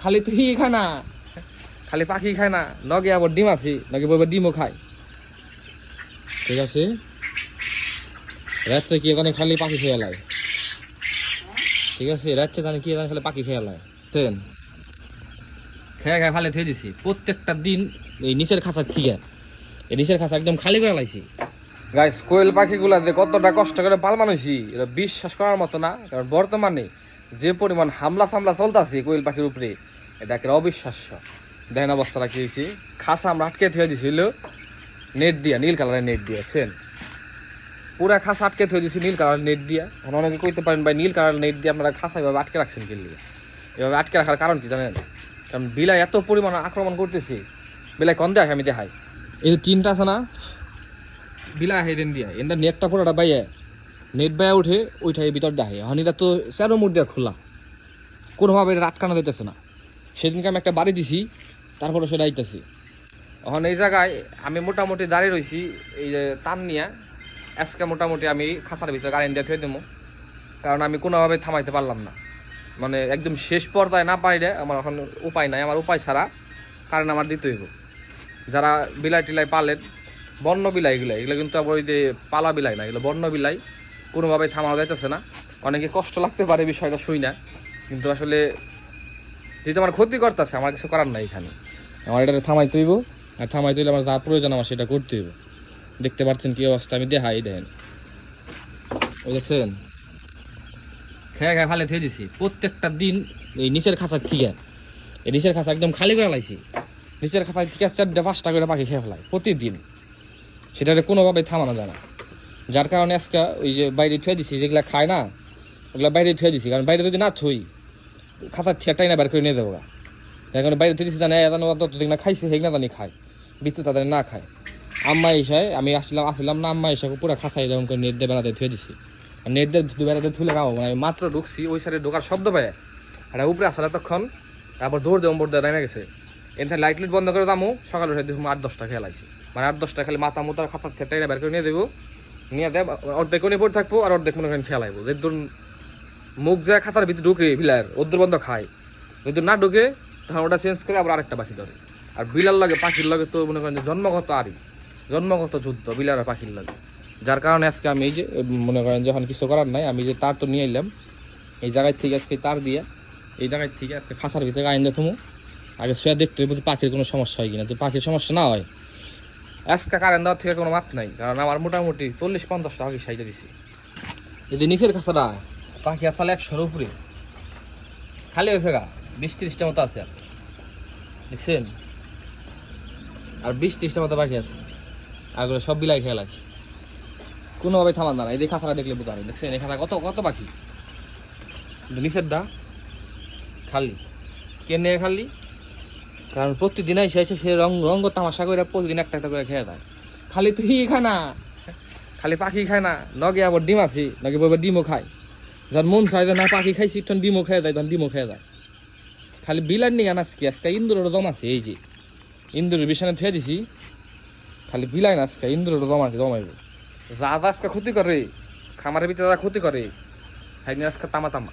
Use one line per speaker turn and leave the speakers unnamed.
খালি তুই খায় না, খালি পাখি খায় না, নগে আবার ডিম আছে, নগে বলবে ডিমও খায়। ঠিক আছে, রাত্রে কি এখানে খালি পাখি খেয়ে লাই। ঠিক আছে, রাত্রে জানি কি এখানে খালি পাখি খেয়ে লাই। ট্রেন খেয়ে খেয়ে ফালে থুয়ে দিছি প্রত্যেকটা দিন। এই নিচের খাঁচার থেকে এই নিচের খাঁচা একদম খালি করে লাইছি। গাইস, কোয়েল পাখিগুলা যে কতটা কষ্ট করে পালন হয়েছি এটা বিশ্বাস করার মতো না। কারণ বর্তমানে যে পরিমাণ হামলা সামলা চলতেছে কোয়েল পাখির উপরে, এটা একটা অবিশ্বাস্য। দেখেন অবস্থাটা কি হয়েছে। খাঁচা আমরা আটকে থুয়ে দিছিল নেট দিয়া, নীল কালারের নেট দিয়েছেন। পুরা খাঁচা আটকে থুয়ে দিয়েছি নীল কালারের নেট দিয়া। এখন অনেকে কইতে পারেন ভাই নীল কালারের নেট দিয়ে আপনারা খাঁচা এভাবে আটকে রাখছেন কি লিগে? এভাবে আটকে রাখার কারণ কি জানেন? কারণ বিলাই এত পরিমাণ আক্রমণ করতেছে। বিলাই কন দেখ আমি দেখাই, এই যে টিনটা আছে না, বিলাই হেদিন দিয়া এনটা নেটটা পুরোটা বাইয়ে, নেট বাইয়া উঠে ওইটাই ভিতর দেখে। এখন এটা তো চারো মুখ দিয়ে খোলা, কোনোভাবে এটা আটকানো দিতেছে না। সেদিনকে আমি একটা বাড়ি দিছি, তারপরে সেটা আইতেছি। এখন এই জায়গায় আমি মোটামুটি দাঁড়িয়ে রয়েছি এই যে তার নিয়ে। আজকে মোটামুটি আমি খাঁচার ভিতরে গাড়ি দিয়ে থুয়ে দেবো, কারণ আমি কোনোভাবে থামাইতে পারলাম না। মানে একদম শেষ পর্যায়ে না পাইলে আমার এখন উপায় নাই। আমার উপায় ছাড়া কারণ আমার দিতে হইব। যারা বিলাই টিলাই পালেন, বন্য বিলাই এগুলো কিন্তু আবার ওই যে পালা বিলাই না, এগুলো বন্য বিলাই, কোনোভাবে থামানো যাইতেছে না। অনেকে কষ্ট লাগতে পারে বিষয়টা শুই না, কিন্তু আসলে যেহেতু আমার ক্ষতি করতেছে, আমার কিছু করার নাই এখানে। আমার এটা থামাইতে হইব, আর থামাইতে হইলে আমার যা প্রয়োজন আমার সেটা করতে হইব। দেখতে পাচ্ছেন কি অবস্থা, আমি দেখাই দেখেন। ওই দেখছেন খেয়ে খেয়ে ফালে থুয়ে দিছি প্রত্যেকটা দিন। এই নিচের খাঁচার থেকে এই নিচের খাঁচা একদম খালি করে লাইছি। নিচের খাঁচার থেকে 4-5টা করে পাখি খেয়ে ফেলায় প্রতিদিন। সেটাকে কোনোভাবে থামানো যায় না। যার কারণে আজকে ওই যে বাইরে থুয়ে দিছি, যেগুলো খায় না ওগুলো বাইরে থুয়ে দিছি। কারণ বাইরে যদি না থুই খাঁচার থেটাই না বের করে নিয়ে দেবো। তাই কারণে বাইরে থুয়ে দিছি, জানে ততদিন না খাইছে সেগুলো জানি খায়, বৃত্ত তাদের না খায়। আম্মা এসায় আমি আসলাম না, আম্মা এসে পুরো খাঁচায় যেমন করে নেট দিয়ে বেড়াতে থুয়ে দিছি। আর নেট দিয়ে বেড়াতে থুলে খাবো মানে আমি মাত্র ঢুকছি, ওই সাইডে ঢোকার শব্দ পায় এটা উপরে আসলে তখন আবার দৌড় দিয়ে ওপর দিয়ে নেমে গেছে। এখানে লাইট লুট বন্ধ করে দামো, সকালে উঠে দেখুন 8-10টা খেলাইছি। মানে 8-10টা খালি মাথা মুতার খাতার থেটাই বের করে নিয়ে দেবো, নিয়ে দেব অর্ধেক কোণে পড়ে থাকবো আর অর্ধেক মনে করেন খেলাইবো। যে ধরুন মুখ যায় খাতার ভিতরে ঢুকে বিলার ওদের বন্ধ খায়, যদি না ঢুকে তখন ওটা চেঞ্জ করে আবার আরেকটা পাখি ধরে। আর বিলার লাগে পাখির লাগে তো মনে করেন যে জন্মগত যুদ্ধ বিলার আর পাখির লাগে। যার কারণে আজকে আমি এই যে মনে করেন যখন কিছু করার নাই, আমি যে তার তো নিয়ে এলাম এই জায়গায় থেকে, আজকে তার দিয়ে এই জায়গায় থেকে আজকে খাঁচার ভিতরে আইন দিয়ে থমু। আগে শুয়ে দেখতে হবে পাখির কোনো সমস্যা হয় কিনা। তো পাখির সমস্যা না হয় আজকে কারেন্ট দেওয়ার থেকে কোনো মাপ নাই। কারণ আমার মোটামুটি 40-50টা পাখি সাইজে দিছি। এই যে নিচের খাঁচাটা পাখি আসলে 100-এর উপরে খালি হয়েছে গা, 20-30টা মতো আছে। আর দেখছেন, আর 20-30টা মতো পাখি আছে। আর সব বিলাই খেয়াল আছে, কোনোভাবে থামান না। এই যে খাঁচাটা দেখলে বুঝতে পারবেন। দেখছেন এখানে কত কত পাখি, নিচের ডা খালি কেনে খালি। কারণ প্রতিদিন এসে সে রঙ্গ তামাশা করে প্রতিদিন একটা একটা করে খেয়ে যায়। খালি তুই খায় না, খালি পাখি খায় না, নগে আবার ডিম আছে, নগে বলবে ডিমও খায়। যার মন চায় যে না পাখি খাইছি তখন ডিমও খেয়ে যায়, তখন ডিমও খেয়ে যায়। খালি বিলার নিয়ে আনাস কি আজকে ইন্দুরেরও দম আছে। এই যে ইন্দুরের বিছানে থুয়ে দিছি, খালি বিলাই না আজকে ইন্দুরেরও দম আছে, দমাইব। যা আজকে ক্ষতি করে খামারের ভিতরে যা ক্ষতি করে, হ্যাঁ আজকে তামা তামা।